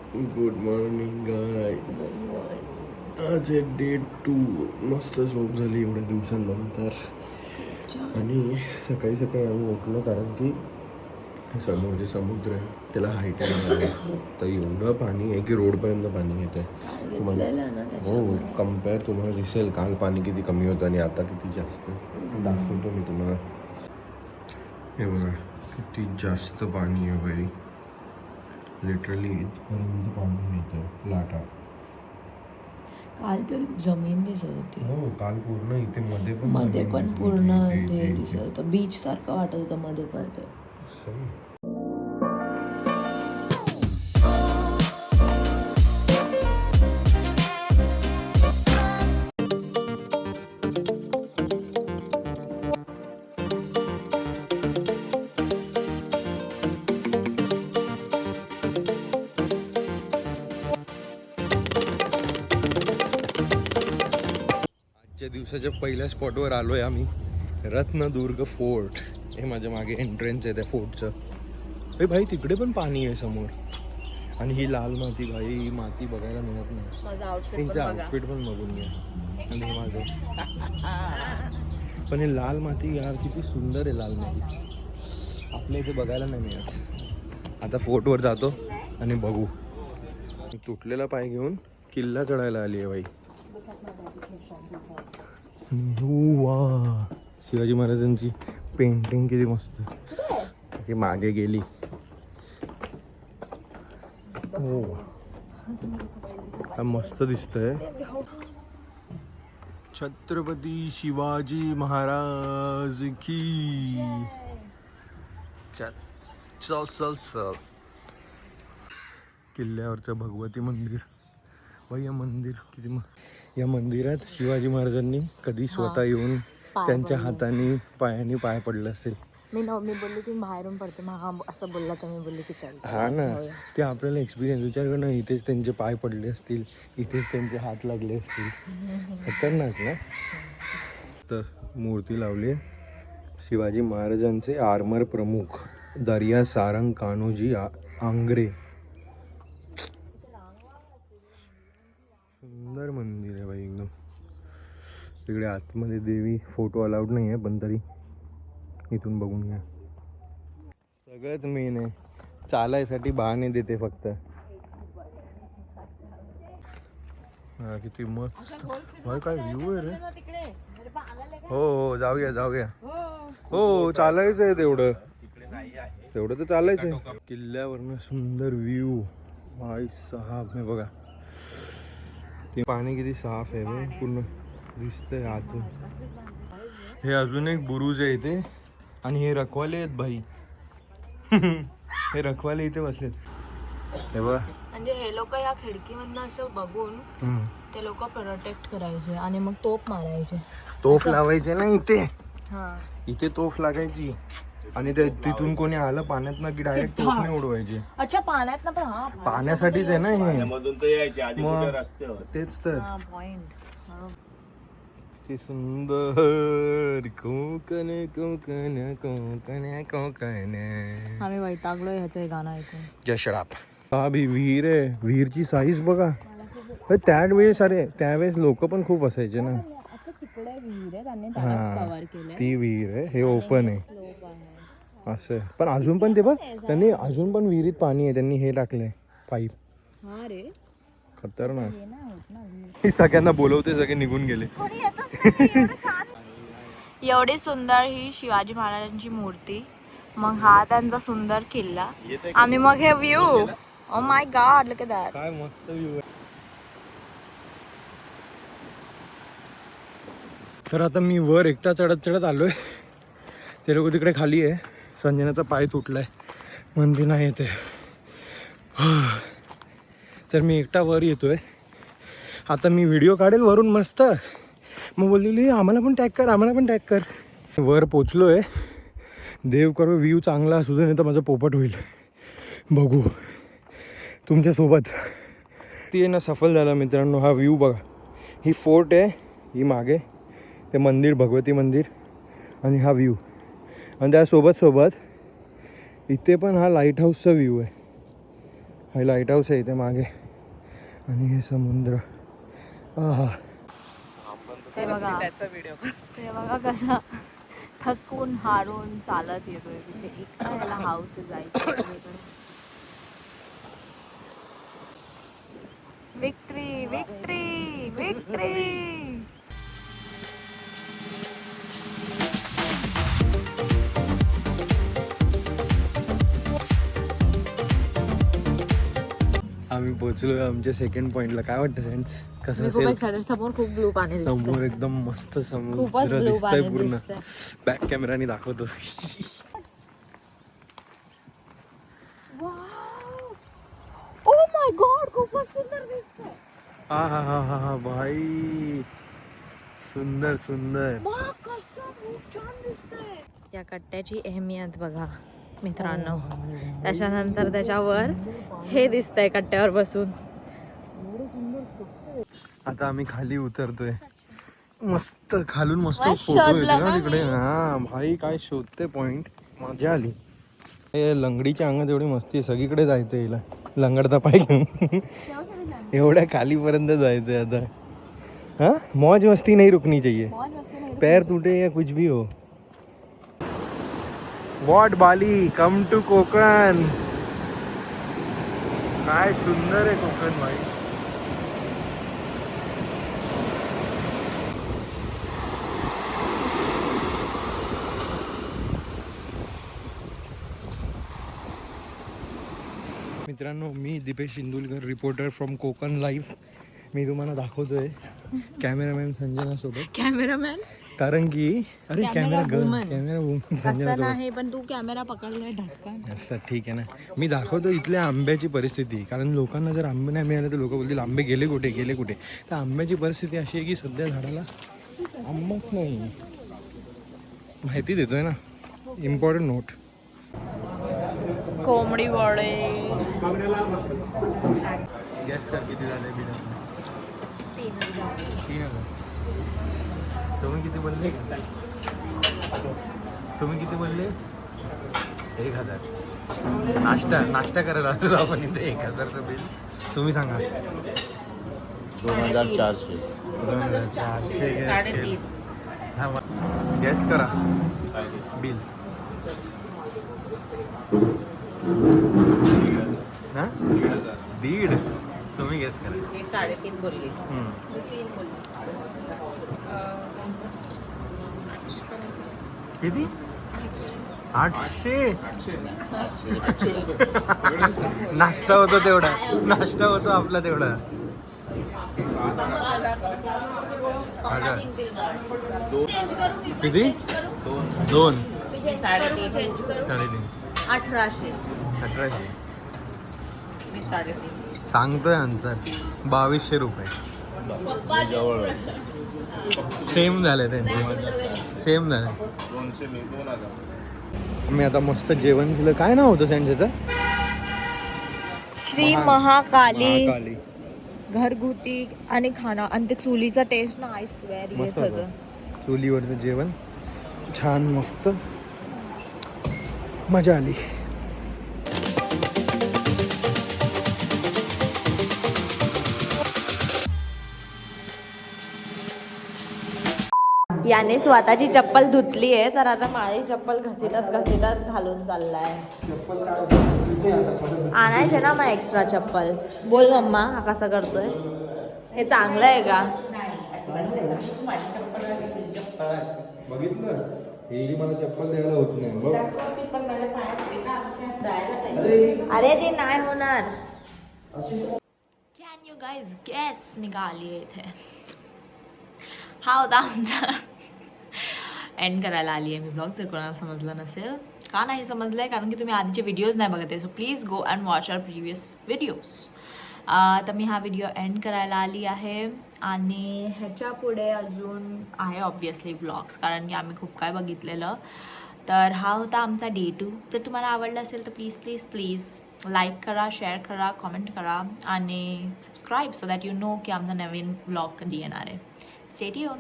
Good morning guys. आज आहे day 2. मस्त झोप झाली एवढ्या दिवसांनंतर. आणि सकाळी सकाळी आम्ही उठलो कारण की समोर जे समुद्र आहे त्याला हाईट आहे, तर एवढं पाणी आहे की रोडपर्यंत पाणी येत आहे. हो, कम्पेअर तुम्हाला दिसेल काल पाणी किती कमी होतं आणि आता किती जास्त. दाखवतो मी तुम्हाला. हे बघा किती जास्त पाणी आहे बाई. लिटरली इथपर्यंत पाणी येतं, लाटा. काल तर जमीन दिसत होती. हो, काल पूर्ण इथे मध्ये पण पूर्ण ते दिसत होतं, बीच सारखं वाटत होतं मध्ये पण ते. आजच्या दिवसाच्या पहिल्या स्पॉटवर आलो आहे आम्ही, रत्नदुर्ग फोर्ट. हे माझ्या मागे एंट्रन्स आहे त्या फोर्टचं. हे भाई तिकडे पण पाणी आहे समोर. आणि ही लाल माती, भाई ही माती बघायला मिळत नाही. त्यांचं आउटफिट पण बघून घ्या. आणि हे माझं पण हे लाल माती यार किती सुंदर आहे. लाल माती आपल्या इथे बघायला नाही मिळत. आता फोर्टवर जातो आणि बघू. तुटलेला पाय घेऊन किल्ला चढायला आली आहे बाई. वा, शिवाजी महाराजांची पेंटिंग किती मस्त. ती मागे गेली. हो, मस्त दिसतंय. छत्रपती शिवाजी महाराज की. चल चल चल चल. किल्ल्यावरचं भगवती मंदिर. बाई या मंदिर किती या मंदिरात शिवाजी महाराजांनी कधी स्वतः येऊन त्यांच्या हाताने पायाने पाय पडले असेल. मी बोलली की बाहेरून पडते, मग हा असं बोलला तर मी बोलली की चल. हा ना, ते आपल्याला एक्सपिरियन्स विचार करणं. इथेच त्यांचे पाय पडले असतील, इथेच त्यांचे हात लागले असतील. खतरनाक ना. तर मूर्ती लावली शिवाजी महाराजांचे आर्मर प्रमुख दर्या सारंग कान्होजी आंग्रे. सुंदर मंदिर आहे बाई एकदम. तिकडे आतमध्ये देवी फोटो अलाउड नाही आहे, पण तरी इथून बघून घ्या. सगळंच मेन आहे, चालायसाठी बहाणे देते फक्त. हा किती मस्त भाई, काय व्ह्यू आहे रे. हो हो, जाऊया जाऊया. हो, चालायचं आहे तेवढं तर चालायचं आहे. किल्ल्यावरनं सुंदर व्ह्यू भाई साहब. हे बघा ते पाणी किती साफ आहे बघ, पूर्ण दिसतंय आतून. हे अजून एक बुरुज आहे इथे. आणि हे रखवाले आहेत भाई. हे रखवाले इथे बसलेत. हे बघा, म्हणजे हे लोक या खिडकीमधनं असं बघून ते लोक प्रोटेक्ट करायचे आणि मग तोफ मारायचे. तोफ लावायचे ना इथे. हा, इथे तोफ लागायची आणि ते तिथून कोणी आलं पाण्यात ना की डायरेक्ट तोफने उडवायचे. अच्छा, पाण्यात ना. पण हा पाण्यासाठीच आहे ना हे. तेच तर. पॉइंट. किती सुंदर. कोकण कोकण कोकण कोकण. आम्ही वैतागलो ह्याचं हे गाणं ऐकून. जशडाप. हा भी विहीर आहे. विहीरची साईज बघा. त्यावेळेस लोक पण खूप असायचे ना. तिकडे विहीर आहे, त्यांनी त्यालाच कव्हर केलंय. ती विहीर आहे, हे ओपन आहे असं. पण अजून पण ते बघ, त्यांनी अजून पण विहिरीत पाणी आहे. त्यांनी हे टाकलंय पाईप. हा रे, खतरनाक. सगळ्यांना बोलवते, सगळे निघून गेले. एवढी सुंदर ही शिवाजी महाराजांची मूर्ती, मग हा त्यांचा सुंदर किल्ला, आणि मग हे view. Oh my God, look at that. काय मस्त व्ह्यू आहे. तर आता मी वर एकटा चढत आलोय. ते लोक तिकडे खाली आहे. संजनाचा पाय तुटलाय, म्हणते नाही येते. तर मी एकटा वर येतोय. आता मी व्हिडिओ काढेल वरून मस्त. मग बोललेली आम्हाला पण टॅग कर. वर पोचलोय. देव करो व्ह्यू चांगला असू दे, नाही तर माझं पोपट होईल. बघू तुमच्यासोबत. ती आहे ना सफल झाला मित्रांनो. हा व्ह्यू बघा. ही फोर्ट आहे, ही मागे ते मंदिर, भगवती मंदिर, आणि हा व्ह्यू. आणि त्यासोबत इथे पण हा लाईट हाऊसचा व्ह्यू आहे. हा लाईट हाऊस आहे इथे मागे आणि हे समुद्र. आहा. ते बघा कसं थकून हारून चालत येतोय तिथे. एकटा याला हाऊस जायचं सगळीकडे. Victory victory victory. आम्ही पोहोचलो आमच्या सेकंड पॉइंटला. काय वाटतं फ्रेंड्स कसं मी खूप असेल? एक्साइटेड. समोर खूप ब्लू पाणी समोर दिसतंय. एकदम मस्त खूपच समुद्र ब्लू दिसतंय पाणी पूर्ण. दिसतंय. बॅक कॅमेराने दाखवतो. ओ माय गॉड, खूपच सुंदर दिसतंय. हा हा हा हा हा भाई, सुंदर सुंदर. खूप छान दिसतंय. या कट्ट्याची अहमियत बघा मित्रांनो. त्याच्यानंतर त्याच्यावर हे दिसतंय कट्ट्यावर बसून. आता आम्ही खाली उतरतोय. मस्त खालून मस्त मस्त फोटो येते शोधलं ना ना तिकडे. मी. हा भाई काय शोधते पॉइंट. मजा आली. हे लंगडीच्या अंगात एवढी मस्ती आहे. सगळीकडे जायचं हिला लंगडता पाय घेऊन. एवढ्या खालीपर्यंत जायचंय आता. हाँ मौज मस्ती नहीं रुकनी चाहिए. पैर टूटे या कुछ भी हो. वॉट बाली कम टू कोकण. काय सुंदर आहे कोकण भाई. मित्रांनो मी Dipesh Indulkar, reporter from Konkan live. मी तुम्हाला दाखवतोय कॅमेरामॅन संजना सोबत. कॅमेरामॅन कारण की अरे कॅमेरा वुमन संजना असं सोबत. नाही, पण तू कॅमेरा पकडलाय ढक्कन. असं ठीक आहे ना. मी दाखवतो इथल्या आंब्याची परिस्थिती. कारण लोकांना जर आंबे नाही मिळाले तर लोक बोलतील आंबे गेले कुठे गेले कुठे. तर आंब्याची परिस्थिती अशी आहे की सध्या झाडाला आंबाच नाही. माहिती देतोय ना, इम्पॉर्टंट नोट. कोंबडी वडे. गॅस कर किती झाले बिल. 3,000. तुम्ही किती बोलले? तुम्ही किती बोलले? 1,000. नाश्ता करायला आलो आपण इथे. 1,000चं बिल. तुम्ही सांगा. 2,400. 2,400 हां गॅस करा बिल. हां 1,500. तुम्ही गॅस करा. 3.5 बोलली. किती? 800. नाश्ता होतो तेवढा. नाश्ता होतो आपला तेवढा. 1,000. किती? 2. 3.5. 3.5. 1,800. 1,800. मी 3.5. सांगतोय आन्सर 2,200 रुपये. जवळ सेम झाले त्यांचे. सेम झाले. 200 मी 2,000. मी आता मस्त जेवण केलं. काय नाव होतं त्यांच्याचं? श्री महाकाली महाकाली. घरगुती आणि खाना. आणि ते चुलीचा टेस्ट ना आय स्वेअर येत मस्त होतं. होतं. चुलीवरचं जेवण छान मस्त मजा आली. याने स्वतःची चप्पल धुतली आहे, तर आता माझी चप्पल घसीटत घालून चाललाय. आणायचे ना मग एक्स्ट्रा चप्पल. बोल मम्मा हा कसा करतोय. हे चांगलं आहे का? बघितलं हे मला चप्पल द्यायला होत नाही. अरे ते नाही होणार. कॅन यू गाईज गेस मी का आली आहे इथे. हा होता आमचा एंड करायला आली आहे मी ब्लॉग. जर कोणाला समजलं नसेल, का नाही समजलं आहे, कारण की तुम्ही आधीचे व्हिडिओज नाही बघत आहे. So please go and watch our previous videos. तर मी हा व्हिडिओ एंड करायला आली आहे. आणि ह्याच्या पुढे अजून आहे ऑब्व्हियसली व्लॉग्स, कारण की आम्ही खूप काय बघितलेलं. तर हा होता आमचा डे 2. जर तुम्हाला आवडलं असेल तर प्लीज लाईक करा, शेअर करा, कमेंट करा आणि subscribe, so that you know की आमचा नवीन व्लॉग कधी येणार आहे. Stay tune.